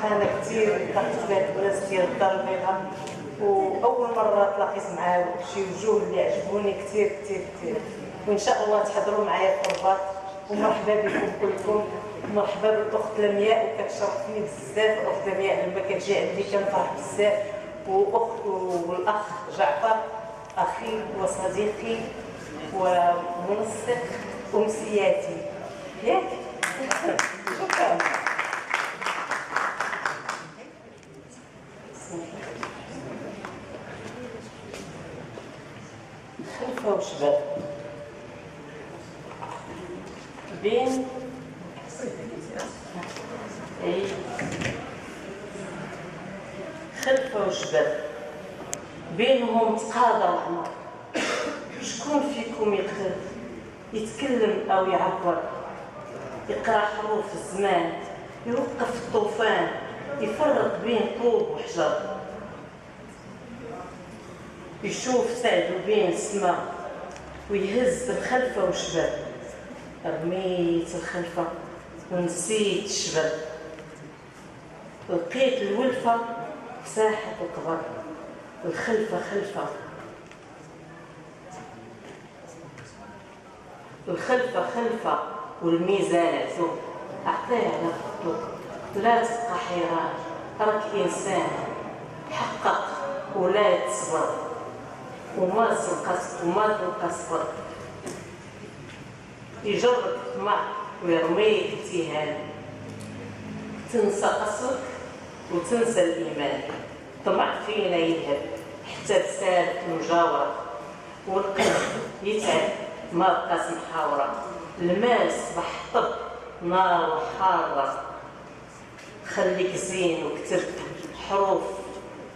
انا كثير تلاقيت بهاد الناس ديال الدار البيضاء، واول مره تلاقيت مع شي وجوه اللي عجبوني كثير كثير كثير، وان شاء الله تحضروا معايا في الرباط. ومرحبا بكم كلكم، مرحبا بالاخت لمياء، وكتشرفني بزاف الاخت لمياء لما كتجي عندي كنفرح بزاف، والاخ جعفر اخي وصديقي ومنسق امسياتي ياك. شكرا. خلفة وشباب بين خلفة وشباب بينهم تقاضى العمر. شكون فيكم يقدر يتكلم او يعبر، يقرا حروف الزمان، يوقف الطوفان، يفرق بين طوب وحجر، يشوف سعد بين السماء ويهز الخلفة وشباب. رميت الخلفة ونسيت الشباب، لقيت الولفة في ساحة القبر. الخلفة خلفة، الخلفة خلفة، والميزان عزوم. أعطيه على خطو، لا تبقى حيران، راك إنسان، حقق ولا تصبر، وما تلقى صبر. يجرك الطمع ويرميك التهان، تنسى أصلك وتنسى الإيمان. الطمع فينا يذهب حتى تسالك المجاورة، والقلب يتعب ما بقاش محاورة. المال صبح طب نار حارة، خليك زين وكتب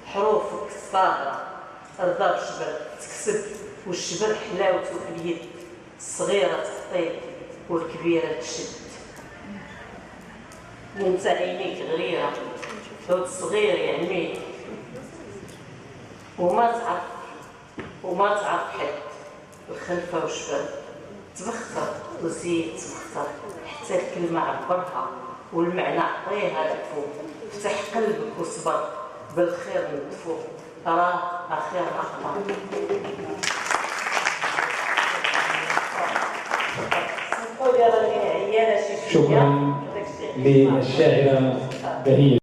حروفك الصاغرة. رضا بشبر تكسب، والشبر حلاوته في اليد، الصغيرة تخطيك والكبيرة تشد. وانت عينيك غريرة، حوت صغير يعميك، وما تعرف حد. الخلفة وشباب تبختر وزيد تبختر، حتى الكلمة عبرها والمعنى عطيها لفوق. فتح قلبك وصبر، بالخير ندفو، راه اخير اخطر. شكرا للشاعرة بهية.